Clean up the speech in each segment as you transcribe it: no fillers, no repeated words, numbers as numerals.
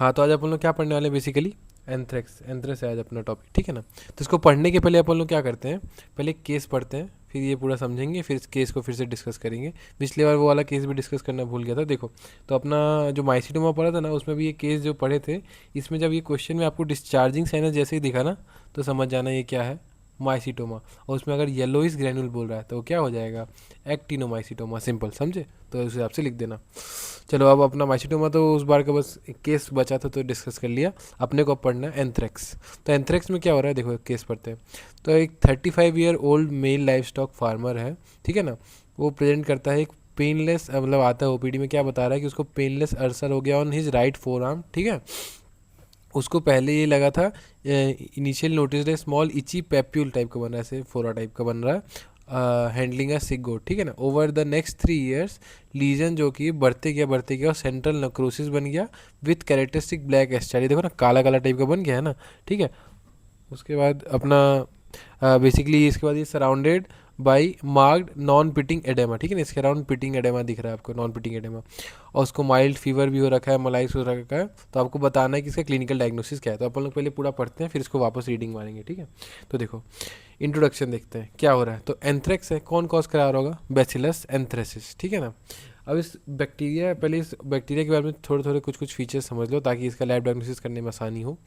हाँ, तो आज अपन लोग क्या पढ़ने वाले हैं बेसिकली, एंथ्रेक्स। एंथ्रेक्स है आज अपना टॉपिक, ठीक है ना। तो इसको पढ़ने के पहले अपन लोग क्या करते हैं, पहले एक केस पढ़ते हैं, फिर ये पूरा समझेंगे, फिर इस केस को फिर से डिस्कस करेंगे। पिछली बार वो वाला केस भी डिस्कस करना भूल गया था। देखो, तो अपना जो माइसीटोमा पढ़ा था ना, उसमें भी ये केस जो पढ़े थे, इसमें जब ये क्वेश्चन में आपको डिस्चार्जिंग साइनस जैसे ही दिखा ना, तो समझ जाना ये क्या है, माइसीटोमा। और उसमें अगर येलोइस ग्रैन्युल बोल रहा है तो वो क्या हो जाएगा, एक्टिनोमाइसीटोमा। सिंपल, समझे? तो उस हिसाब से लिख देना। चलो, अब अपना माइसीटोमा तो उस बार का बस एक केस बचा था तो डिस्कस कर लिया। अपने को अब पढ़ना है एंथ्रेक्स। तो एंथ्रेक्स में क्या हो रहा है, देखो एक केस पढ़ते हैं। तो एक 35 year old mail life stock farmer है, ठीक है ना। वो प्रेजेंट करता है एक पेनलेस, मतलब आता है ओपीडी में, क्या बता रहा है कि उसको पेनलेस अल्सर हो गया on his right four arm, ठीक है। उसको पहले ये लगा था, इनिशियल नोटिस है स्मॉल इची पेप्यूल टाइप का बन रहा है, ऐसे फोरा टाइप का बन रहा है, हैंडलिंग अ सिक गोट, ठीक है ना। Over the next 3 years lesion जो कि बढ़ते गया और सेंट्रल नक्रोसिस बन गया विथ कैरेक्टरिस्टिक ब्लैक एस्टाइल, देखो ना काला काला टाइप का बन गया है ना, ठीक है। उसके बाद अपना बेसिकली इसके बाद ये surrounded by marked non pitting oedema, ठीक है ना। इसके अराउंड पिटिंग एडेमा दिख रहा है आपको, नॉन पिटिंग एडेमा। और उसको माइल्ड फीवर भी हो रखा है, मलाइस हो रखा है। तो आपको बताना है कि इसका क्लिनिकल डायग्नोसिस क्या है। तो अपन लोग पहले पूरा पढ़ते हैं, फिर इसको वापस रीडिंग मारेंगे, ठीक है। तो देखो, इंट्रोडक्शन देखते हैं क्या हो रहा है। तो एंथ्रेक्स है, कौन कॉज करा रहा होगा, बैसिलस एंथ्रेसिस, ठीक है ना। अब इस बैक्टीरिया, पहले इस बैक्टीरिया के बारे में थोड़े थोड़े कुछ कुछ फीचर्स समझ लो ताकि इसका लैब डायग्नोसिस करने में आसानी हो।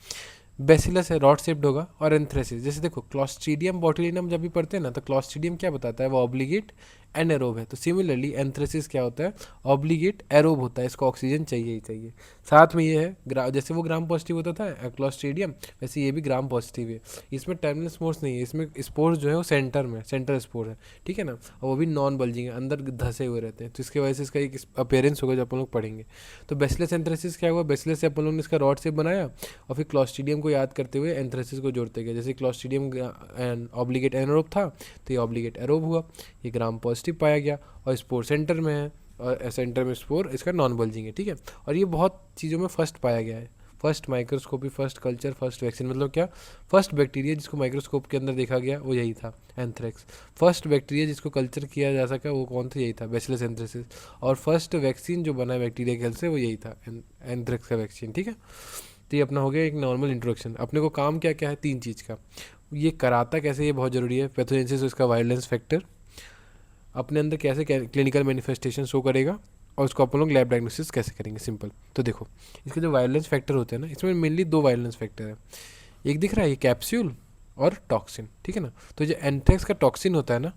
बेसिलस है, रॉड शेप्ड होगा। और एंथ्रेसिस, जैसे देखो क्लॉस्ट्रीडियम बोटुलिनम जब भी पढ़ते हैं ना, तो क्लॉस्ट्रीडियम क्या बताता है, वो ऑब्लिगेट एनएरोब है। तो सिमिलरली एंथ्रेसिस क्या होता है, ऑब्लिगेट एरोब होता है, इसको ऑक्सीजन चाहिए ही चाहिए। साथ में ये है जैसे वो ग्राम पॉजिटिव होता था क्लॉस्ट्रीडियम, वैसे ये भी ग्राम पॉजिटिव है। इसमें टर्मिनल स्पोर्स नहीं है, इसमें स्पोर्स जो है वो सेंटर में, सेंटर स्पोर है, ठीक है ना। और वो भी नॉन बल्जिंग है, अंदर धसे हुए रहते हैं। तो इसकी वजह से इसका एक अपेयरेंस होगा जो अपन लोग पढ़ेंगे। तो बेसिलस एंथ्रेसिस क्या हुआ, बेसिलस से अपन लोगों ने इसका रॉड शेप बनाया, और फिर क्लॉस्ट्रीडियम को याद करते हुए एंथ्रेसिस को जोड़ते गए। जैसे क्लॉस्ट्रीडियम ऑब्लिगेट एनारोब था, तो ये ऑब्लिगेट एरोब हुआ, ये ग्राम पॉजिटिव पाया गया, और स्पोर सेंटर में है, और सेंटर में स्पोर इसका नॉन बल्जिंग है, ठीक है। और ये बहुत चीज़ों में फर्स्ट पाया गया है, first microscopy, first culture, first vaccine, मतलब क्या, फर्स्ट बैक्टीरिया जिसको माइक्रोस्कोप के अंदर देखा गया वो यही था, एंथ्रेक्स। फर्स्ट बैक्टीरिया जिसको कल्चर किया जा सका वो कौन था, यही था, बैसिलस एंथ्रेसिस। और फर्स्ट वैक्सीन जो बना बैक्टीरिया के हेल्थ से वो यही था, एंथ्रेक्स का वैक्सीन, ठीक है। तो ये अपना हो गया एक नॉर्मल इंट्रोडक्शन। अपने को काम क्या क्या है, तीन चीज़ का। ये कराता कैसे, ये बहुत ज़रूरी है, पैथोजेनेसिस उसका वायलेंस फैक्टर, अपने अंदर कैसे क्लिनिकल मैनिफेस्टेशन शो करेगा, और उसको अपन लोग लैब डायग्नोसिस कैसे करेंगे, सिंपल। तो देखो, इसके जो वायलेंस फैक्टर होते हैं ना, इसमें मेनली दो वायलेंस फैक्टर है। एक दिख रहा है ये कैप्सूल और टॉक्सिन, ठीक है ना। तो जो एंथ्रेक्स का टॉक्सिन होता है ना,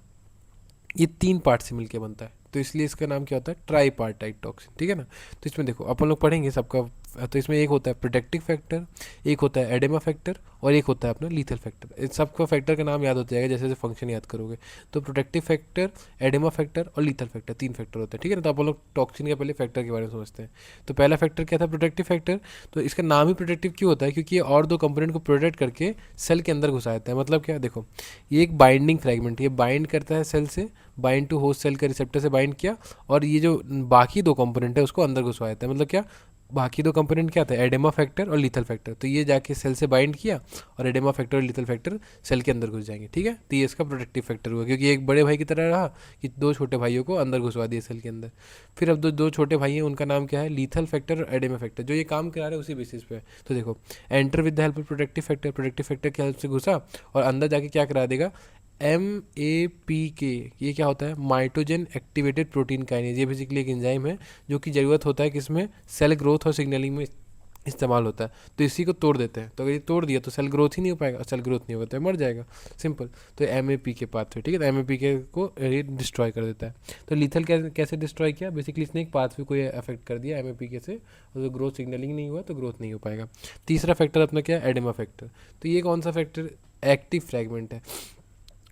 ये 3 पार्ट से मिलकर बनता है, तो इसलिए इसका नाम क्या होता है, ट्राई पार्टाइट टॉक्सिन, ठीक है ना। तो इसमें देखो अपन लोग पढ़ेंगे सबका। तो इसमें एक होता है प्रोटेक्टिव फैक्टर, एक होता है एडेमा फैक्टर, और एक होता है अपना लीथल फैक्टर। इन सबका फैक्टर का नाम याद हो जाएगा जैसे जैसे फंक्शन याद करोगे। तो प्रोटेक्टिव फैक्टर, एडेमा फैक्टर और लीथल फैक्टर, 3 फैक्टर होते हैं, ठीक है ना। तो अपन लोग टॉक्सिन के पहले फैक्टर के बारे में समझते हैं। तो पहला फैक्टर क्या था, प्रोटेक्टिव फैक्टर। तो इसका नाम ही प्रोटेक्टिव क्यों होता है, क्योंकि ये और दो कंपोनेंट को प्रोटेक्ट करके सेल के अंदर घुसा देता है। मतलब क्या, देखो ये एक बाइंडिंग फ्रेगमेंट, ये बाइंड करता है सेल से, बाइंड टू होस्ट सेल के रिसेप्टर से बाइंड किया, और ये जो बाकी दो कंपोनेंट है उसको अंदर घुसवा देता है। मतलब क्या, बाकी दो कंपोनेंट क्या था, एडेमा फैक्टर और लीथल फैक्टर। तो ये जाके सेल से बाइंड किया, और एडेमा फैक्टर और लीथल फैक्टर सेल के अंदर घुस जाएंगे, ठीक है। तो ये इसका प्रोटेक्टिव फैक्टर हुआ, क्योंकि एक बड़े भाई की तरह रहा कि दो छोटे भाइयों को अंदर घुसवा दिया सेल के अंदर। फिर अब दो दो छोटे भाई हैं, उनका नाम क्या है, लीथल फैक्टर और एडेमा फैक्टर, जो ये काम करा रहे हैं उसी बेसिस पे है। तो देखो, enter with the help of protective factor, protective factor की हेल्प से घुसा, और अंदर जाके क्या करा देगा, MAPK, ये क्या होता है, माइटोजन एक्टिवेटेड प्रोटीन काइनेज। ये बेसिकली एक एंजाइम है जो कि ज़रूरत होता है किसमें, सेल ग्रोथ और सिग्नलिंग में इस्तेमाल होता है। तो इसी को तोड़ देते हैं, तो अगर ये तोड़ दिया तो सेल ग्रोथ ही नहीं हो पाएगा, और सेल ग्रोथ नहीं होगा तो मर जाएगा, सिंपल। तो MAPK पाथवे, ठीक है। तो MAPK को ये डिस्ट्रॉय कर देता है। तो लीथल कैसे डिस्ट्रॉय किया, बेसिकली इसने एक पाथवे को ये अफेक्ट कर दिया MAPK से, और तो ग्रोथ सिग्नलिंग नहीं हुआ तो ग्रोथ नहीं हो पाएगा। तीसरा फैक्टर अपना क्या है, एडेमा फैक्टर। तो ये कौन सा फैक्टर, एक्टिव फ्रैगमेंट है।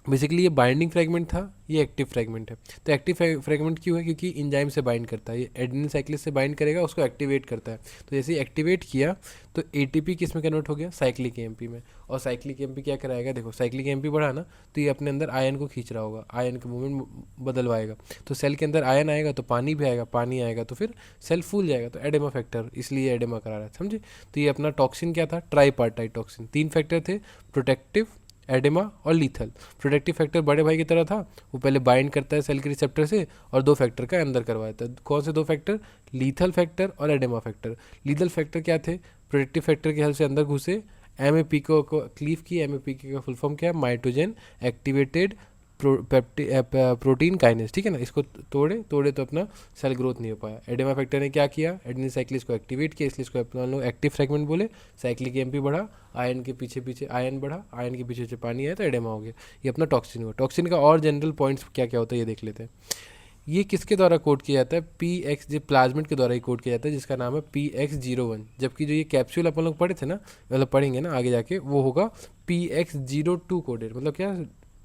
बेसिकली ये बाइंडिंग फ्रेगमेंट था, ये एक्टिव फ्रेगमेंट है। तो एक्टिव फ्रेगमेंट क्यों है, क्योंकि इंजाइम से बाइंड करता है, ये एडेनिल साइक्लिस से बाइंड करेगा, उसको एक्टिवेट करता है। तो जैसे ही एक्टिवेट किया तो ATP किस में कन्वर्ट हो गया, साइक्लिक AMP में। और साइक्लिक AMP क्या कराएगा, देखो साइक्लिक AMP बढ़ा ना, तो ये अपने अंदर आयन को खींच रहा होगा, आयन का मूवमेंट बदलवाएगा। तो सेल के अंदर आयन आएगा तो पानी भी आएगा, पानी आएगा तो फिर सेल फूल जाएगा, तो एडेमा फैक्टर, इसलिए एडेमा करा रहा है, समझे। तो ये अपना टॉक्सिन क्या था, ट्राई पार्टाइट टॉक्सिन। 3 फैक्टर थे, प्रोटेक्टिव, एडेमा और लीथल। प्रोटेक्टिव फैक्टर बड़े भाई की तरह था, वो पहले बाइंड करता है सेल के रिसेप्टर से और 2 फैक्टर का अंदर करवाता है। कौन से 2 फैक्टर? लीथल फैक्टर और एडेमा फैक्टर। लीथल फैक्टर क्या थे? प्रोटेक्टिव फैक्टर की हेल्प से अंदर घुसे, एम ए पी को क्लीव की। एम ए पी का फुल फॉर्म क्या है? माइटोजन एक्टिवेटेड प्रोटीन काइनेस, ठीक है ना। इसको तोड़े तो अपना सेल ग्रोथ नहीं हो पाया। एडेमा फैक्टर ने क्या किया? एडेनिन साइक्लिस को एक्टिवेट किया, इसलिए इसको अपना लोग एक्टिव फ्रेगमेंट बोले। साइक्लिक एमपी बढ़ा, आयन के पीछे पीछे आयन बढ़ा, आयन के पीछे पीछे पानी आया तो एडेमा हो गया। ये अपना टॉक्सिन हुआ। टॉक्सिन का और जनरल पॉइंट्स क्या क्या होता है ये देख लेते हैं। ये किसके द्वारा कोड किया जाता है? पी एक्स, जो प्लाज्मिड के द्वारा ही कोड किया जाता है, जिसका नाम है PX01। जबकि जो ये कैप्सूल अपन लोग पढ़े थे ना, मतलब पढ़ेंगे ना आगे जाके, वो होगा PX02 कोडेड। मतलब क्या?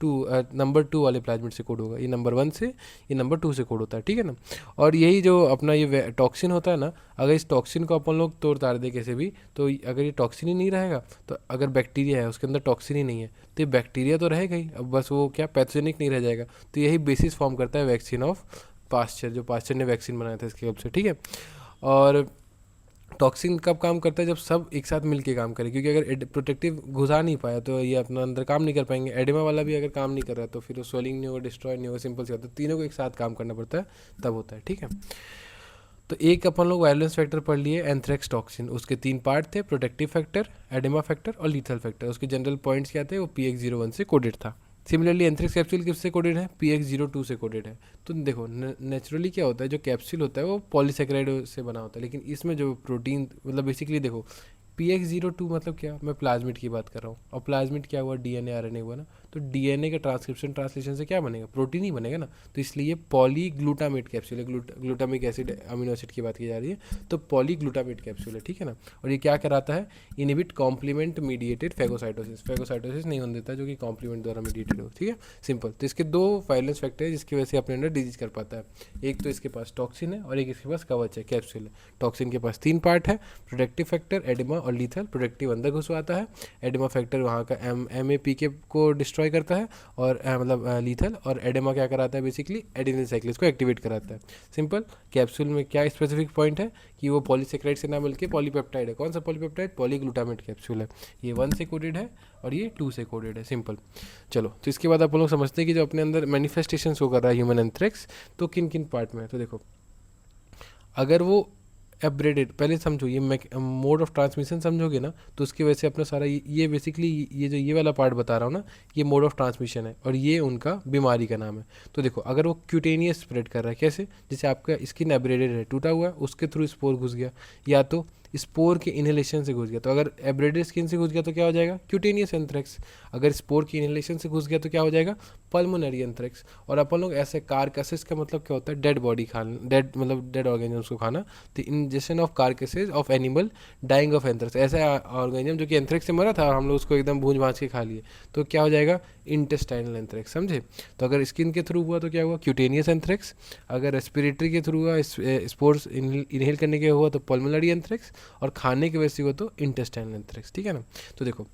नंबर 2 वाले प्लाज्मिड से कोड होगा। ये नंबर 1 से, ये नंबर 2 से कोड होता है, ठीक है ना। और यही जो अपना ये टॉक्सिन होता है ना, अगर इस टॉक्सिन को अपन लोग तोड़ ताड़ दे कैसे भी, तो अगर ये टॉक्सिन ही नहीं रहेगा, तो अगर बैक्टीरिया है उसके अंदर टॉक्सिन ही नहीं है, तो ये बैक्टीरिया तो रहेगा ही, अब बस वो क्या पैथोजेनिक नहीं रह जाएगा। तो यही बेसिस फॉर्म करता है वैक्सीन ऑफ पास्चर, जो पास्चर ने वैक्सीन बनाया था इसके हेल्प से, ठीक है। और टॉक्सिन कब काम करता है? जब सब एक साथ मिलके काम करे, क्योंकि अगर प्रोटेक्टिव घुसा नहीं पाया तो ये अपना अंदर काम नहीं कर पाएंगे। एडिमा वाला भी अगर काम नहीं कर रहा तो फिर वो स्वेलिंग नहीं होगा, डिस्ट्रॉय नहीं होगा, सिंपल सी बात है। तो तीनों को एक साथ काम करना पड़ता है, तब होता है, ठीक है। तो एक अपन लोग वायलेंस फैक्टर पढ़ लिए, एंथ्रेक्स टॉक्सिन। उसके 3 पार्ट थे, प्रोटेक्टिव फैक्टर, एडिमा फैक्टर और लीथल फैक्टर। उसके जनरल पॉइंट्स क्या थे? वो PX01 से कोडेड था। सिमिलरली एंथ्रेक्स कैप्सूल किससे कोडेड है? PX02 से कोडेड है। तो देखो नेचुरली क्या होता है, जो कैप्सूल होता है वो पॉलीसेकेराइड से बना होता है, लेकिन इसमें जो प्रोटीन, मतलब बेसिकली देखो PX02 मतलब क्या? मैं प्लाज्मिड की बात कर रहा हूँ, और प्लाज्मिड क्या हुआ? DNA RNA हुआ ना। तो DNA का ट्रांसक्रिप्शन ट्रांसलेशन से क्या बनेगा? प्रोटीन ही बनेगा ना। तो इसलिए पॉलीग्लूटामेट कैप्सूल है। ग्लूटामिक एसिड अमीनो एसिड की बात की जा रही है, तो पॉलीग्लूटामेट कैप्सूल है, ठीक है ना। और ये क्या कराता है? Inhibit complement mediated phagocytosis. Phagocytosis नहीं होने देता, जो कि कॉम्प्लीमेंट द्वारा मीडिएटेड हो, ठीक है, सिंपल। तो इसके 2 वायलेंस फैक्टर है जिसकी वजह से अपने अंदर डिजीज कर पाता है। एक तो इसके पास टॉक्सिन है और एक इसके पास कवच है, कैप्सूल है। टॉक्सिन के पास 3 पार्ट है, प्रोटेक्टिव फैक्टर, एडिमा और लीथल। प्रोटेक्टिव अंदर घुसवाता है, एडिमा फैक्टर वहाँ का MAPK को डिस्ट्रॉय करता है, और मतलब लीथल। और एडिमा क्या कराता है? बेसिकली एडेनिन साइक्लिस को एक्टिवेट कराता है, सिंपल। कैप्सूल में क्या स्पेसिफिक पॉइंट है कि वो पॉलीसेक्राइड से ना मिलकर पॉलीपेप्टाइड है। कौन सा पॉलीपेप्टाइड? पॉलीग्लूटामेट कैप्सूल है। ये 1 से कोडेड है और ये 2 से कोडेड है, सिंपल। चलो, तो इसके बाद आप लोग समझते हैं कि जो अपने अंदर मैनिफेस्टेशन शो कर रहा है ह्यूमन एंथ्रेक्स, तो किन किन पार्ट में है। तो देखो, अगर वो एब्रेडेड, पहले समझो ये मोड ऑफ ट्रांसमिशन समझोगे ना, तो उसकी वजह से अपना सारा ये बेसिकली ये जो ये वाला पार्ट बता रहा हूँ ना, ये मोड ऑफ ट्रांसमिशन है और ये उनका बीमारी का नाम है। तो देखो, अगर वो क्यूटेनियस स्प्रेड कर रहा है, कैसे? जैसे आपका स्किन एब्रेडेड है, टूटा हुआ है, उसके थ्रू स्पोर घुस गया, या तो स्पोर के इनहेलेशन से घुस गया। तो अगर एब्रेडेड स्किन से घुस गया तो क्या हो जाएगा? Cutaneous anthrax. अगर स्पोर की इनहेलेशन से घुस गया तो क्या हो जाएगा? Pulmonary anthrax. और अपन लोग ऐसे कारकसेस का मतलब क्या होता है? डेड बॉडी खाना, डेड मतलब डेड ऑर्गेनिजम्स को खाना। तो injection of carcasses of animal dying of anthrax, ऐसा ऑर्गेनिज्म जो कि एंथ्रेक्स से मरा था और हम लोग उसको एकदम भूंज भांज के खा लिए, तो क्या हो जाएगा? इंटेस्टाइनल एंथ्रेक्स, समझे। तो अगर स्किन के थ्रू हुआ तो क्या हुआ? Cutaneous anthrax. अगर रेस्पिरेटरी के थ्रू हुआ, स्पोर्स इनहेल करने के हुआ तो पल्मोनरी एंथ्रेक्स, और खाने की वजह से हुआ तो इंटेस्टाइनल एंथ्रेक्स, ठीक है ना। तो देखो,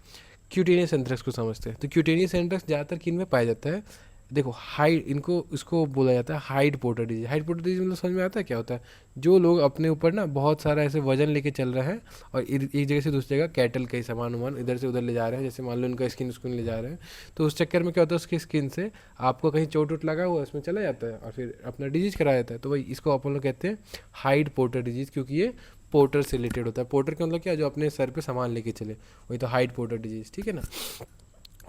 क्यूटेनियस एंथ्रेक्स को समझते हैं। तो क्यूटेनियस एंथ्रेक्स ज़्यादातर किन में पाया जाता है? देखो, हाइड, इनको इसको बोला जाता है hide porter disease. Hide porter disease मतलब समझ में आता है क्या होता है? जो लोग अपने ऊपर ना बहुत सारा ऐसे वजन लेके चल रहे हैं और एक जगह से दूसरी जगह कैटल कई सामान उमान इधर से उधर ले जा रहे हैं, जैसे मान लो उनका स्किन ले जा रहे हैं, तो उस चक्कर में क्या होता है? उसकी स्किन से आपको कहीं चोट वोट लगा हुआ उसमें चला जाता है और फिर अपना डिजीज करा जाता है। तो भाई इसको अपन लोग कहते हैं हाइड पोर्टर डिजीज, क्योंकि ये पोर्टर से रिलेटेड होता है। पोर्टर का मतलब क्या? जो अपने सर पे सामान लेके चले, वही तो हाइड पोर्टर डिजीज, ठीक है ना।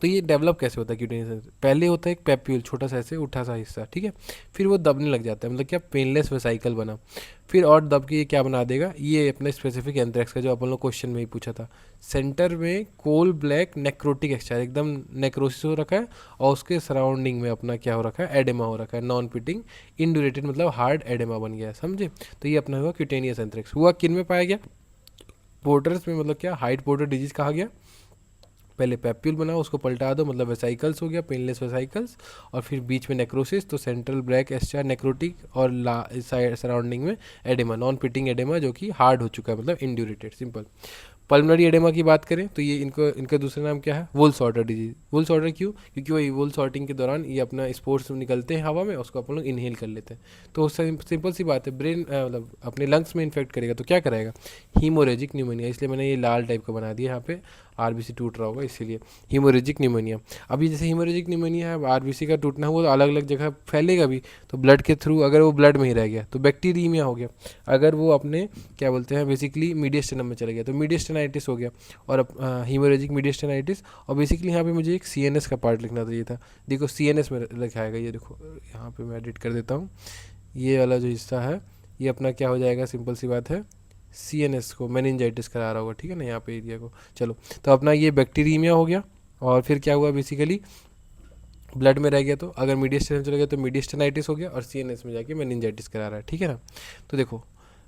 तो ये डेवलप कैसे होता है क्यूटेनियस? पहले होता है एक पेप्यूल, छोटा सा ऐसे उठा सा हिस्सा, ठीक है। फिर वो दबने लग जाता है, मतलब क्या? पेनलेस वेसाइकल बना। फिर और दब के ये क्या बना देगा? ये अपने स्पेसिफिक एंथ्रेक्स का जो अपन लोग क्वेश्चन में ही पूछा था, सेंटर में कोल ब्लैक नेक्रोटिक एक्सचार, एकदम नेक्रोसिस हो रखा है, और उसके सराउंडिंग में अपना क्या हो रखा है? एडेमा हो रखा है, नॉन पिटिंग इंड्यूरेटेड, मतलब हार्ड एडेमा बन गया है, समझे। तो ये अपना हुआ क्यूटेनियस एंथ्रेक्स। हुआ किन में पाया गया? पोर्टर्स में, मतलब क्या? हाइड पोर्टर डिजीज कहा गया। पहले पेप्यूल बना, उसको पलटा दो, मतलब वेसाइकल्स हो गया, पेनलेस वेसाइकल्स, और फिर बीच में नेक्रोसिस, तो सेंट्रल ब्लैक एस्चार नेक्रोटिक, और सराउंडिंग में एडेमा, नॉन पिटिंग एडेमा, जो कि हार्ड हो चुका है, मतलब इंड्यूरेटेड, सिंपल। पल्मोनरी एडेमा की बात करें तो ये इनका दूसरा नाम क्या है, वुल सॉर्टर डिजीज। वुल सॉर्टर क्यों, क्योंकि वही वुल सॉर्टिंग के दौरान ये अपना स्पोर्स निकलते हैं हवा में, उसको अपन लोग इनहेल कर लेते हैं। तो सिंपल सी बात है, ब्रेन मतलब अपने लंग्स में इन्फेक्ट करेगा तो क्या कराएगा, हीमोरेजिक न्यूमोनिया। इसलिए मैंने ये लाल टाइप का बना दिया यहाँ पे, आरबीसी टूट रहा होगा इसीलिए, हीमोरेजिक न्यूमोनिया। अभी जैसे हीमोरेजिक न्यूमोनिया है, आरबीसी का टूटना हुआ तो अलग अलग जगह फैलेगा भी, तो ब्लड के थ्रू, अगर वो ब्लड में ही रह गया तो बैक्टीरियमिया हो गया, अगर वो अपने क्या बोलते हैं बेसिकली मीडियस्टेनम में चले गया तो मीडियस्टेनाइटिस हो गया, और हीमोरेजिक मीडियस्टेनाइटिस। और बेसिकली यहाँ पे मुझे एक सीएनएस का पार्ट लिखना चाहिए था, देखो सीएनएस में लिखा है, ये देखो यहाँ पे मैं एडिट कर देता हूँ, ये वाला जो हिस्सा है ये अपना क्या हो जाएगा, सिंपल सी बात है, सीएनएस को मेनिंजाइटिस करा रहा होगा, ठीक है ना, यहाँ पे एरिया को। चलो, तो अपना ये बैक्टीरियमिया हो गया, और फिर क्या हुआ बेसिकली ब्लड में रह गया, तो अगर मीडियस्टेनम चला गया तो मीडियस्टेनाइटिस हो गया, और सीएनएस में जाके मेनिंजाइटिस करा रहा है, ठीक है ना। तो देखो,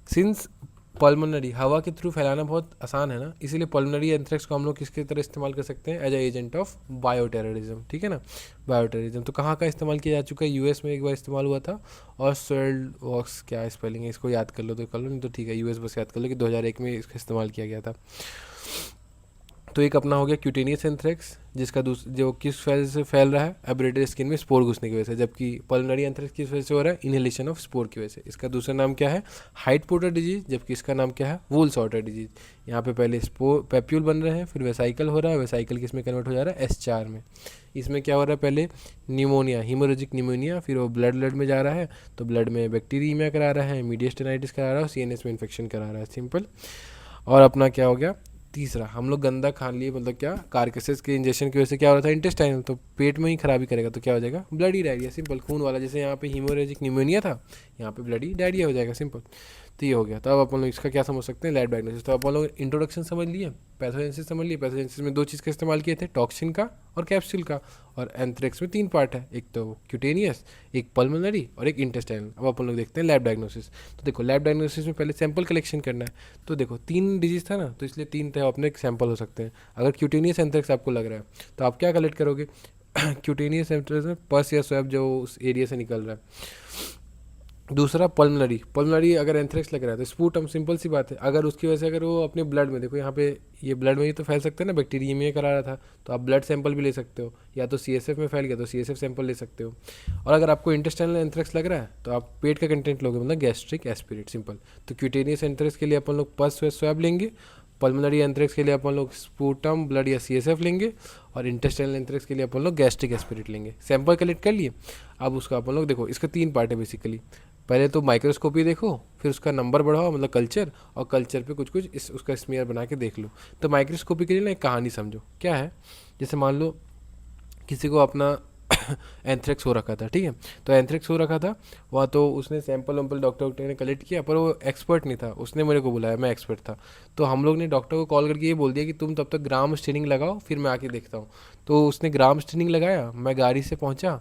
सिंस पल्मोनरी हवा के थ्रू फैलाना बहुत आसान है ना, इसीलिए पल्मोनरी एंथ्रेक्स को हम लोग किसके तरह इस्तेमाल कर सकते हैं, as a agent of bioterrorism, ठीक है ना, बायो टेररिज्म। तो कहाँ का इस्तेमाल किया जा चुका है, यूएस में एक बार इस्तेमाल हुआ था, और स्वेल्ड वॉक्स, क्या स्पेलिंग है, इसको याद कर लो तो कर लो, नहीं तो ठीक है, यूएस बस याद कर लो कि 2001 में इसका इस्तेमाल किया गया था। तो एक अपना हो गया क्यूटेनियस एंथ्रेक्स, जिसका जो किस वजह से फैल रहा है, एब्रेटेड स्किन में स्पोर घुसने की वजह से, जबकि पल्मोनरी एंथ्रेक्स किस वजह से हो रहा है, इनहेलेशन ऑफ स्पोर की वजह से। इसका दूसरा नाम क्या है, हाइट पोर्टर डिजीज, जबकि इसका नाम क्या है, वूल सॉर्टर डिजीज। यहाँ पे पहले स्पोर पैप्यूल बन रहे हैं, फिर वेसाइकल हो रहा है, वेसाइकल किस में कन्वर्ट हो जा रहा है, S4 में। इसमें क्या हो रहा है, पहले न्यूमोनिया, हीमोरेजिक न्यूमोनिया, फिर वो ब्लड में जा रहा है, तो ब्लड में बैक्टीरिया करा रहा है, मीडियस्टेनाइटिस करा रहा है, सीएनएस में इन्फेक्शन करा रहा है, सिंपल। और अपना क्या हो गया तीसरा, हम लोग गंदा खा लिए, मतलब क्या, कार्केसेस के इंजेक्शन की वजह से क्या हो रहा था, इंटेस्टाइन, तो पेट में ही खराबी करेगा, तो क्या हो जाएगा, ब्लडी डायरिया, सिंपल, खून वाला। जैसे यहाँ पे हीमोरेजिक न्यूमोनिया था, यहाँ पे ब्लडी डायरिया हो जाएगा, सिंपल। तो ये हो गया। तो अब अपन लोग इसका क्या समझ सकते हैं, लैब डायग्नोसिस। तो अपन लोग इंट्रोडक्शन समझ लिए, पैथोजेनेसिस समझ लिए, पैथोजेनेसिस में दो चीज़ का इस्तेमाल किए थे, टॉक्सिन का और कैप्सूल का। और एंथ्रेक्स में तीन पार्ट है, एक तो क्यूटेनियस, एक पल्मोनरी और एक इंटेस्टाइनल। अब अपन लोग देखते हैं लैब डायग्नोसिस। तो देखो, लैब डायग्नोसिस में पहले सैंपल कलेक्शन करना है। तो देखो, 3 डिजीज था ना, तो इसलिए 3 तरह अपने सैंपल हो सकते हैं। अगर क्यूटेनियस एंथ्रेक्स आपको लग रहा है तो आप क्या कलेक्ट करोगे, क्यूटेनियस एंथ्रेक्स में पस या स्वैब जो उस एरिया से निकल रहा है। दूसरा पल्मोनरी, पल्मोनरी अगर एंथ्रेक्स लग रहा है तो स्पूटम, सिंपल सी बात है, अगर उसकी वजह से अगर वो अपने ब्लड में, देखो यहाँ पे ये ब्लड में ही तो फैल सकता है ना, बैक्टीरिया में करा रहा था, तो आप ब्लड सैंपल भी ले सकते हो, या तो सीएसएफ में फैल गया तो सीएसएफ सैंपल ले सकते हो। और अगर आपको इंटेस्टाइनल एंथ्रेक्स लग रहा है तो आप पेट का कंटेंट लोगे, मतलब गैस्ट्रिक एस्पिरेट, सिंपल। तो क्यूटेनियस एंथ्रेक्स के लिए अपन लोग पस स्वैब लेंगे, पल्मोनरी एंथ्रेक्स के लिए अपन लोग स्पूटम ब्लड या सीएसएफ लेंगे, और इंटेस्टाइनल एंथ्रेक्स के लिए अपन लोग गैस्ट्रिक एस्पिरेट लेंगे। सैंपल कलेक्ट कर लिए, अब उसका अपन लोग देखो, इसका 3 पार्ट है बेसिकली। पहले तो माइक्रोस्कोपी देखो, फिर उसका नंबर बढ़ाओ, मतलब कल्चर, और कल्चर पे कुछ कुछ इस उसका स्मीयर बना के देख लो। तो माइक्रोस्कोपी के लिए ना एक कहानी समझो, क्या है, जैसे मान लो किसी को अपना एंथ्रेक्स हो रखा था, ठीक है, तो एंथ्रेक्स हो रखा था वहाँ, तो उसने सैंपल वैम्पल डॉक्टर ने कलेक्ट किया, पर वो एक्सपर्ट नहीं था, उसने मेरे को बुलाया, मैं एक्सपर्ट था। तो हम लोग ने डॉक्टर को कॉल करके ये बोल दिया कि तुम तब तक ग्राम स्टेनिंग लगाओ, फिर मैं आके देखता हूँ। तो उसने ग्राम स्टेनिंग लगाया, मैं गाड़ी से पहुँचा,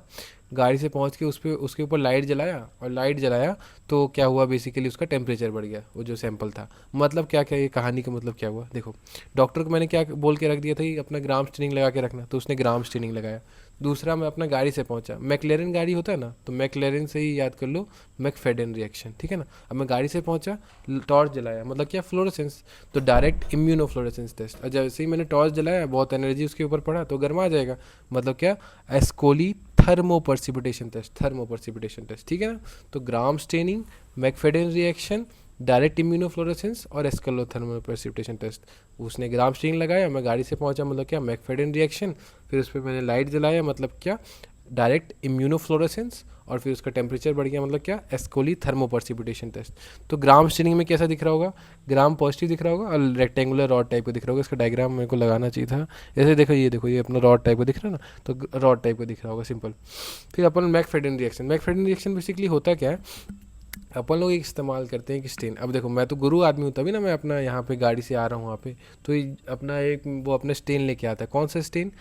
गाड़ी से पहुंच के उस पर उसके ऊपर लाइट जलाया, और लाइट जलाया तो क्या हुआ बेसिकली, उसका टेम्परेचर बढ़ गया, वो जो सैंपल था। मतलब क्या क्या, ये कहानी का मतलब क्या हुआ, देखो, डॉक्टर को मैंने क्या बोल के रख दिया था कि अपना ग्राम स्टेनिंग लगा के रखना, तो उसने ग्राम स्टेनिंग लगाया। दूसरा, मैं अपना गाड़ी से पहुंचा, मैक्लेरन गाड़ी होता है ना, तो मैक्लेरन से ही याद कर लो, मैकफेडन रिएक्शन, ठीक है ना। अब मैं गाड़ी से पहुंचा, टॉर्च जलाया, मतलब क्या, फ्लोरेसेंस, तो डायरेक्ट इम्यूनोफ्लोरेसेंस टेस्ट। और जैसे ही मैंने टॉर्च जलाया, बहुत एनर्जी उसके ऊपर पड़ा, तो गर्मा आ जाएगा, मतलब क्या, एस्कोली थर्मोपर्सिपिटेशन टेस्ट, थर्मोपर्सिपिटेशन टेस्ट, ठीक है ना। तो gram staining, McFadden reaction, direct immunofluorescence और एस्केलोथर्मल प्रेसिपिटेशन टेस्ट। उसने ग्राम स्टेनिंग लगाया, मैं गाड़ी से पहुंचा, मतलब क्या, मैकफेडन रिएक्शन, फिर उस पर मैंने लाइट जलाया, मतलब क्या, डायरेक्ट इम्यूनोफ्लोरेसेंस, और फिर उसका टेम्परेचर बढ़ गया, मतलब क्या, एस्कोली थर्मोपर्सिपिटेशन टेस्ट। तो ग्राम स्टेनिंग में कैसा दिख रहा होगा, ग्राम पॉजिटिव दिख रहा होगा, और रेक्टेंगुलर रॉड टाइप का दिख रहा होगा। इसका डायग्राम मेरे को लगाना चाहिए था, ऐसे देखो, ये देखो, ये अपना रॉड टाइप का दिख रहा है ना, तो रॉड टाइप का दिख रहा होगा, सिंपल। फिर अपन McFadden reaction, McFadden reaction basically होता क्या है, अपन लोग एक इस्तेमाल करते हैं कि स्टेन, अब देखो मैं तो गुरु आदमी हूँ, तभी ना मैं अपना यहाँ पे गाड़ी से आ रहा हूँ वहाँ पे, तो अपना एक वो अपना स्टेन लेके आता है, कौन सा स्टेन,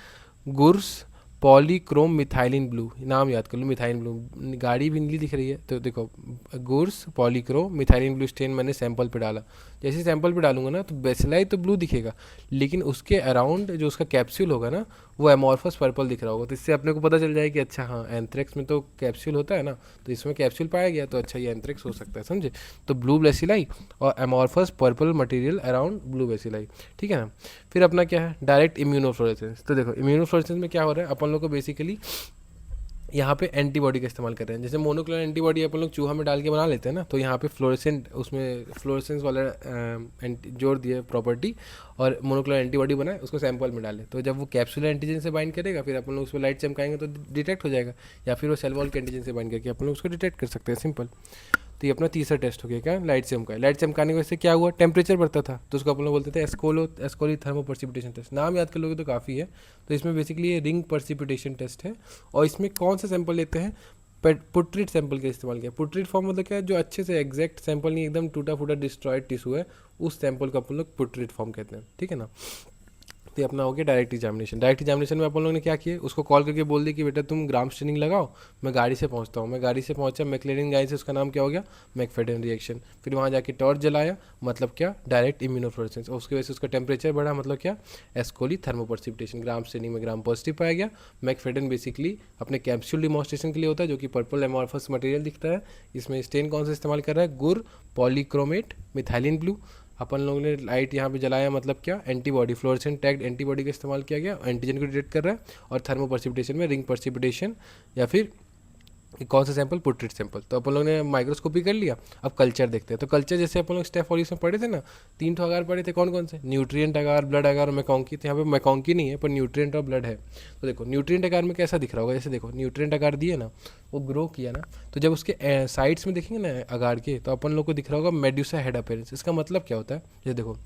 गुर्स पॉलीक्रोम मिथाइलिन ब्लू, नाम याद कर लो, मिथाइलिन ब्लू, गाड़ी भी नीली दिख रही है, तो देखो गुर्स पॉलीक्रोम मिथाइलिन ब्लू स्टेन मैंने सैंपल पे डाला, जैसे सैंपल पे डालूंगा ना तो बेसिलाई तो ब्लू दिखेगा, लेकिन उसके अराउंड जो उसका कैप्सूल होगा ना वो एमॉर्फस पर्पल दिख रहा होगा। तो इससे अपने को पता चल जाए कि अच्छा हाँ एंथ्रेक्स में तो कैप्सूल होता है ना, तो इसमें कैप्सूल पाया गया तो अच्छा ये एंथ्रेक्स हो सकता है, समझे। तो ब्लू बेसिलाई और amorphous purple material around blue bacilli, ठीक है ना। फिर अपना क्या है, डायरेक्ट इम्यूनोफ्लोरेसेंस। तो देखो इम्यूनोफ्लोरेसेंस में क्या हो रहा है, अपन लोग को बेसिकली यहाँ पे एंटीबॉडी का इस्तेमाल कर रहे हैं। जैसे मोनोक्लोनल एंटीबॉडी अपन लोग चूहा में डाल के बना लेते हैं ना, तो यहाँ पे फ्लोरेसेंट, उसमें फ्लोरेसेंस वाला जोड़ दिया प्रॉपर्टी, और मोनोक्लोनल एंटीबॉडी बनाए उसको सैंपल में डाले, तो जब वो कैप्सूलर एंटीजन से बाइंड करेगा फिर अपन लोग उस पर लाइट चमकाएंगे तो डिटेक्ट हो जाएगा, या फिर वो सेल वॉल के एंटीजन से बाइंड करके अपन लोग उसको डिटेक्ट कर सकते हैं, सिंपल। तो ये अपना तीसरा टेस्ट हो गया, क्या, लाइट चमका। लाइट चमकाने की वजह से क्या हुआ, टेम्परेचर बढ़ता था, तो उसको अपन लोग बोलते थे एस्कोली थर्मो परसिपिटेशन टेस्ट। नाम याद कर लोगे तो काफ़ी है। तो इसमें बेसिकली ये रिंग परसिपिटेशन टेस्ट है, और इसमें कौन सा सैंपल लेते हैं, पुट्रिट सैंपल का इस्तेमाल किया। पुट्रिट फॉर्म मतलब क्या है, जो अच्छे से एग्जैक्ट सैंपल नहीं, एकदम टूटा फूटा डिस्ट्रॉयड टिश्यू है, उस सैंपल को अपन लोग पुट्रिट फॉर्म कहते हैं, ठीक है ना। तो ये अपना हो गया डायरेक्ट एग्जामिनेशन। डायरेक्ट एग्जामिनेशन में अपन लोगों ने क्या किया, उसको कॉल करके बोल दिया कि बेटा तुम ग्राम स्टेनिंग लगाओ, मैं गाड़ी से पहुंचता हूँ। मैं गाड़ी से पहुंचा, मैक्लेरिन गाड़ी से, उसका नाम क्या हो गया, मैकफेडन रिएक्शन। फिर वहाँ जाके टॉर्च जलाया, मतलब क्या, डायरेक्ट इम्यूनोफ्लोरेसेंस। उसकी वजह से उसका टेम्परेचर बढ़ा, मतलब क्या, एस्कोली थर्मोपर्सिपिटेशन। ग्राम स्टेनिंग में ग्राम पॉजिटिव पाया गया। मैकफेडन बेसिकली अपने कैप्सूल डिमॉन्स्ट्रेशन के लिए होता है, जो कि पर्पल एमॉर्फस मटेरियल दिखता है। इसमें स्टेन कौन सा इस्तेमाल कर रहा है, गुर पॉलीक्रोमेट मिथाइलिन ब्लू। अपन लोगों ने लाइट यहाँ पे जलाया, मतलब क्या, एंटीबॉडी, फ्लोरेसेंट टैग्ड एंटीबॉडी का इस्तेमाल किया गया, एंटीजन को डिटेक्ट कर रहा है। और थर्मो परसिपिटेशन में रिंग परसिपिटेशन, या फिर कौन सा सैंपल, पुट्रिट सैंपल। तो अपन लोग ने माइक्रोस्कोपी कर लिया। अब कल्चर देखते हैं। तो कल्चर जैसे अपन लोग स्टेप और इसमें पढ़े थे ना, 3 ठो अगार पढ़े थे, कौन कौन से, न्यूट्रिएंट अगार, ब्लड अगार और मैकॉन्की। तो यहाँ पे मैकॉन्की नहीं है पर न्यूट्रिएंट और ब्लड है। तो देखो न्यूट्रिएंट अगार में कैसा दिख रहा होगा, जैसे देखो न्यूट्रिएंट अगार दिए ना, वो ग्रो किया ना, तो जब उसके साइड्स में देखेंगे ना अगार के, तो अपन लोग को दिख रहा होगा मेड्यूसा हेड अपीयरेंस। इसका मतलब क्या होता है, ये देखो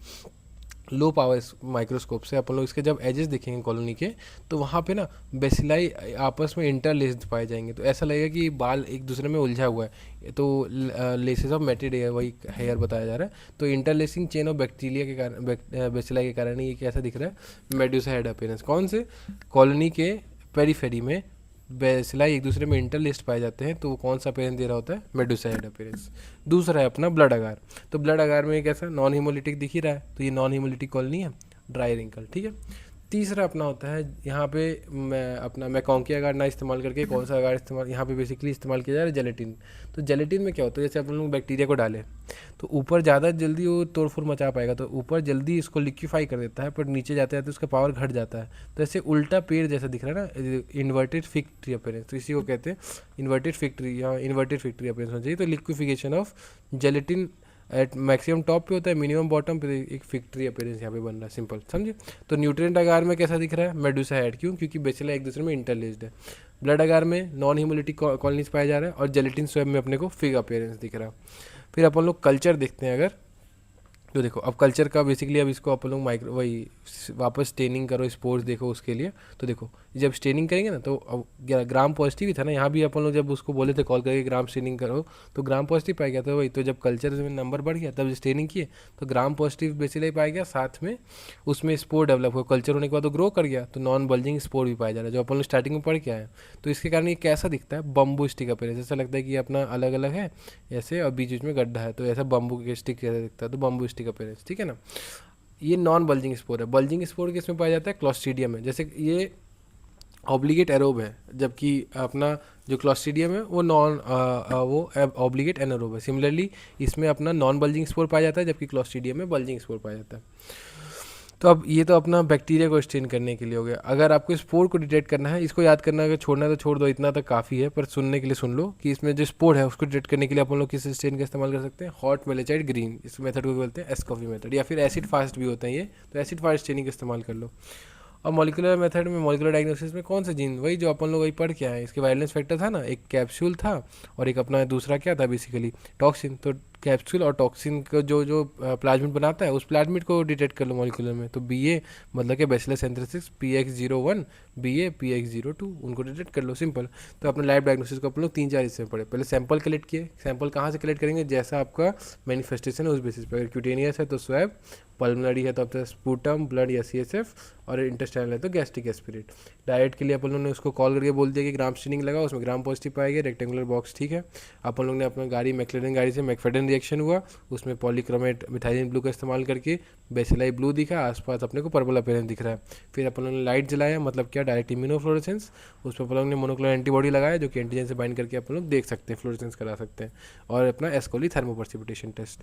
लो पावर माइक्रोस्कोप से अपन लोग इसके जब एजेस देखेंगे कॉलोनी के, तो वहाँ पे ना बेसिलाई आपस में इंटरलेस्ड पाए जाएंगे। तो ऐसा लगेगा कि बाल एक दूसरे में उलझा हुआ है, तो लेसेस ऑफ मेटेड हेयर, वही हेयर बताया जा रहा है। तो इंटरलेसिंग चेन ऑफ बैक्टीरिया के कारण, बेसिलाई के कारण ये कैसा दिख रहा है, मेड्यूसा हेड अपीयरेंस। कौन से, कॉलोनी के पेरीफेरी में बेसिलाई एक दूसरे में इंटरलिस्ट पाए जाते हैं, तो वो कौन सा अपीयरेंस दे रहा होता है, मेडुसा हेड अपीयरेंस। दूसरा है अपना ब्लड अगार। तो ब्लड अगार में कैसा, नॉन हीमोलिटिक दिख ही रहा है, तो ये नॉन हीमोलिटिक कॉलोनी है, ड्राई रिंकल, ठीक है। तीसरा अपना होता है यहाँ पे मैं अपना मैकॉन्की अगार ना इस्तेमाल करके कौन सा अगार इस्तेमाल, यहाँ पे बेसिकली इस्तेमाल किया जा रहा है, जेलेटिन। तो जेलेटिन में क्या होता है, जैसे अपन लोग बैक्टीरिया को डालें तो ऊपर ज़्यादा जल्दी वो तोड़फोड़ मचा पाएगा, तो ऊपर जल्दी इसको लिक्विफाई कर देता है, पर नीचे जाते जाते उसका पावर घट जाता है। तो ऐसे उल्टा पेड़ जैसा दिख रहा है ना, इन्वर्टेड फिग ट्री अपीयरेंस, तो इसी को कहते हैं इन्वर्टेड फिग ट्री या इन्वर्टेड फिग ट्री अपीयरेंस होना चाहिए। तो liquefaction of gelatin at maximum top पे होता है, मिनिमम बॉटम पे एक फिग ट्री अपीयरेंस यहाँ पे बन रहा है, सिंपल, समझे। तो न्यूट्रिएंट अगार में कैसा दिख रहा है, मेडुसा हेड, क्यों, क्योंकि बेसिला एक दूसरे में इंटरलेस्ड है। ब्लड अगार में नॉन हीमोलिटिक कॉलोनीज पाया जा रहा है, और जेलेटिन स्वयं में अपने को फिग अपीयरेंस दिख रहा है। फिर अपन लोग कल्चर देखते हैं अगर, तो देखो अब कल्चर का बेसिकली, अब इसको अपन लोग माइक्रो वही वापस स्टेनिंग करो, स्पोर्ट्स देखो उसके लिए। तो देखो जब स्टेनिंग करेंगे ना, तो अब ग्राम पॉजिटिव ही था ना, यहाँ भी अपन लोग जब उसको बोले थे कॉल करके ग्राम स्टेनिंग करो, तो ग्राम पॉजिटिव पाया गया था वही। तो जब कल्चर में नंबर बढ़ गया तब स्टेनिंग किए तो ग्राम पॉजिटिव बेसिकली पाया गया, साथ में उसमें स्पोर डेवलप हुआ। कल्चर होने के बाद वो ग्रो कर गया, तो नॉन बल्जिंग स्पोर भी पाया जा रहा है, जो अपन लोग स्टार्टिंग में पढ़ के आए हैं। तो इसके कारण ये कैसा दिखता है, बम्बू स्टिक अपीयरेंस। ऐसा लगता है कि अपना अलग अलग है ऐसे, और बीच बीच में गड्ढा है, तो ऐसा बम्बू के स्टिक कैसा दिखता है, तो बम्बू स्टिक अपीयरेंस, ठीक है ना। ये नॉन बल्जिंग स्पोर है। बल्जिंग स्पोर किसमें पाया जाता है, क्लॉस्ट्रीडियम में। जैसे ये ऑब्लिगेट एरोब है, जबकि अपना जो क्लॉस्ट्रीडियम है वो वो ऑब्लिगेट एनारोब है। सिमिलरली इसमें अपना नॉन बल्जिंग स्पोर पाया जाता है, जबकि क्लॉस्ट्रीडियम में बल्जिंग स्पोर पाया जाता है। तो अब ये तो अपना बैक्टीरिया को स्टेन करने के लिए हो गया। अगर आपको स्पोर को डिटेक्ट करना है, इसको याद करना, अगर छोड़ना है तो छोड़ दो, इतना तक काफ़ी है, पर सुनने के लिए सुन लो कि इसमें जो स्पोर है उसको डिटेक्ट करने के लिए अपन लोग किस स्टेन का इस्तेमाल कर सकते हैं, हॉट मेलेचाइट ग्रीन, इस मेथड को बोलते हैं एस्कॉफी मेथड, या फिर एसिड फास्ट भी होता है ये, तो एसिड फास्ट स्टेनिंग का इस्तेमाल कर लो। और मॉलिकुलर मेथड में, मॉलिकुलर डायग्नोसिस में कौन सा जीन, वही जो अपन लोग वही पढ़ के आए, इसके वायलेंस फैक्टर था ना, एक कैप्सूल था और एक अपना दूसरा क्या था, बेसिकली टॉक्सिन। तो कैप्सूल और टॉक्सिन का जो जो प्लाज्मिड बनाता है, उस प्लाज्मिड को डिटेक्ट कर लो मॉलिकुलर में। तो BA मतलब कि bacillus synthesis PX01 BA PX02, उनको डिटेक्ट कर लो, सिंपल। तो अपने लाइव डायग्नोसिस को अपन लोग 3-4 हिस्से में पढ़े। पहले सैंपल कलेक्ट किए, सैंपल कहाँ से कलेक्ट करेंगे, जैसा आपका मैनिफेस्टेशन है उस बेसिस पर। अगर क्यूटेनियस है तो स्वैब, पल्मोनरी है तो अब स्पूटम ब्लड या CSF, और इंटेस्टाइनल है तो गैस्ट्रिक एस्पिरेट। डाइट के लिए अपन लोग ने उसको कॉल करके बोल दिया कि ग्राम स्टेनिंग लगा, उसमें ग्राम पॉजिटिव पाएगा, रेक्टेंगुलर बॉक्स, ठीक है। अपन लोग ने अपना गाड़ी मैक्लेरन गाड़ी से मैकफेडन रिएक्शन हुआ, उसमें पॉलीक्रोमेट मिथाइलिन ब्लू का इस्तेमाल करके बेसिलाई ब्लू दिखा, आसपास अपने को पर्पल अपीयरेंस दिख रहा है। फिर अपन लोगों ने लाइट जलाया, मतलब क्या, डायरेक्ट इम्यूनोफ्लोरेसेंस। उसमें अपन लोगों ने मोनोक्लोनल एंटीबॉडी लगाया जो कि एंटीजन से बाइंड करके अपन लोग देख सकते हैं, फ्लोरेसेंस करा सकते हैं। और अपना एस्कोली थर्मोपर्सिपिटेशन टेस्ट।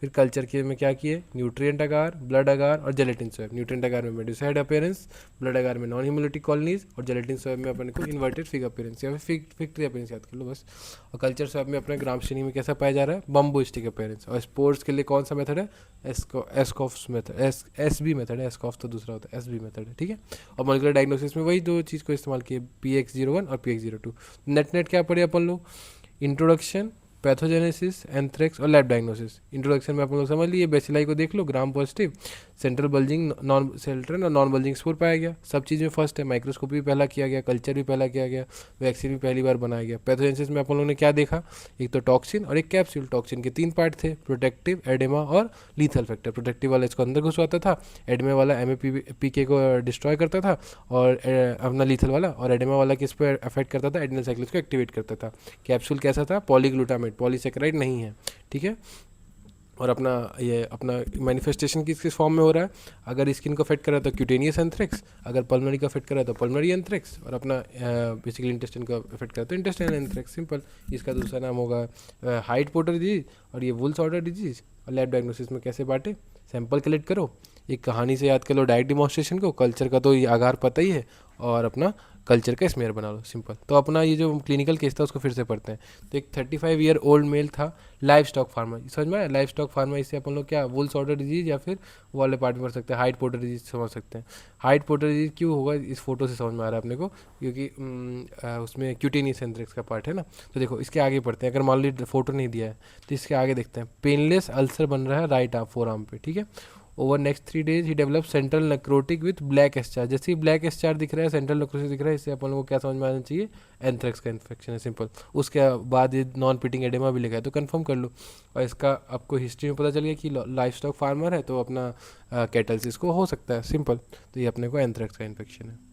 फिर कल्चर के में क्या किए, न्यूट्रिएंट अगार, ब्लड अगार और जेलेटिन स्वैब। न्यूट्रिएंट अगार में मेडिसाइड अपीयरेंस, ब्लड अगार में नॉन ह्यूमिलिटिक कॉलोनीज और जेलेटिन स्वैब में अपन को इन्वर्टेड फिग अपीयरेंस या फिर फिग ट्री अपीयरेंस याद कर लो बस। और कल्चर स्वैब में अपने ग्राम श्रेणी में कैसा पाया जा रहा है, बम्बू स्टिक अपीयरेंस। और स्पोर्ट्स के लिए कौन सा मेथड है, एस्कॉफ्स मेथड, एस बी मेथड है, एस्कॉफ तो दूसरा होता है, एस बी मेथड है, ठीक है। और मॉलिक्यूलर डायग्नोसिस में वही दो चीज़ को इस्तेमाल किए, PX01 और PX02। नेट क्या पढ़े अपन लोग, इंट्रोडक्शन, पैथोजेनेसिस, एंथ्रेक्स और लैब डायग्नोसिस। इंट्रोडक्शन में आप लोग समझ लिए, बेसिलाई को देख लो, gram positive, central bulging non सेल्ट्रन और नॉन बल्जिंग स्पोर पाया गया, सब चीज़ में फर्स्ट है। माइक्रोस्कोपी भी पहला किया गया, कल्चर भी पहला किया गया, वैक्सीन भी पहली बार बनाया गया। पैथोजेनेसिस में अपन लोगों ने क्या देखा, एक तो टॉक्सिन और एक कैप्सूल। टॉक्सिन के 3 पार्ट थे, प्रोटेक्टिव, एडेमा और लीथल फैक्टर। प्रोटेक्टिव वाला इसको अंदर घुसवाता था, एडेमा वाला MAPK को डिस्ट्रॉय करता था, और अपना लीथल वाला और एडेमा वाला किस पर अफेक्ट करता था, एडिनल साइक्लिस को एक्टिवेट करता था। कैप्सूल कैसा था, पॉलीग्लूटामेट, पॉलीसेकेराइड नहीं है, ठीक है। और अपना ये अपना मैनिफेस्टेशन किस फॉर्म में हो रहा है, अगर स्किन को अफेक्ट कर रहा है तो क्यूटेनियस एंथ्रेक्स, अगर पल्मोनरी को अफेक्ट कर रहा है तो पल्मोनरी एंथ्रेक्स, और अपना बेसिकली इंटेस्टाइन को अफेक्ट कर रहा है तो इंटेस्टाइन एंथ्रेक्स, सिंपल। इसका दूसरा नाम होगा हाइट पोर्टर डिजीज और ये वुल्स ऑर्डर डिजीज। और लैब डायग्नोसिस में कैसे बांटे, सैंपल कलेक्ट करो, एक कहानी से याद कर लो डायरेक्ट डिमॉन्स्ट्रेशन को, कल्चर का तो ये आगार पता ही है, और अपना कल्चर का स्मेयर बना लो, सिंपल। तो अपना ये जो क्लिनिकल केस था उसको फिर से पढ़ते हैं। तो एक 35 ईयर ओल्ड मेल था, लाइव स्टॉक फार्मर, समझ में आया, लाइव स्टॉक फार्मर। इससे अपन लोग क्या, वुल्स ऑर्डर डिजीज या फिर वो वाले पार्ट में पढ़ सकते हैं, हाइट पोर्टर डिजीज समझ सकते हैं। हाइट पोर्टर डिजीज क्यों होगा, इस फोटो से समझ में आ रहा है अपने को, क्योंकि उसमें क्यूटेनियस एंथ्रेक्स का पार्ट है ना। तो देखो इसके आगे पढ़ते हैं, अगर मान लीजिए फोटो नहीं दिया है तो इसके आगे देखते हैं। पेनलेस अल्सर बन रहा है राइट आर्म, फोर आर्म पे, ठीक है। ओवर नेक्स्ट 3 डेज ही develop central necrotic with black eschar. जैसे ही ब्लैक एस्चार दिख रहा है, सेंट्रल नेक्रोसिस दिख रहा है, इससे अपन लोगों को क्या समझ में आना चाहिए, एंथ्रेक्स का इन्फेक्शन है, सिंपल। उसके बाद ये नॉन पिटिंग एडेमा भी लिखा है तो कंफर्म कर लो। और इसका आपको हिस्ट्री में पता चल गया कि लाइफ स्टॉक फार्मर है तो अपना कैटल से इसको हो सकता है, सिंपल। तो ये अपने को एंथ्रेक्स का इन्फेक्शन है।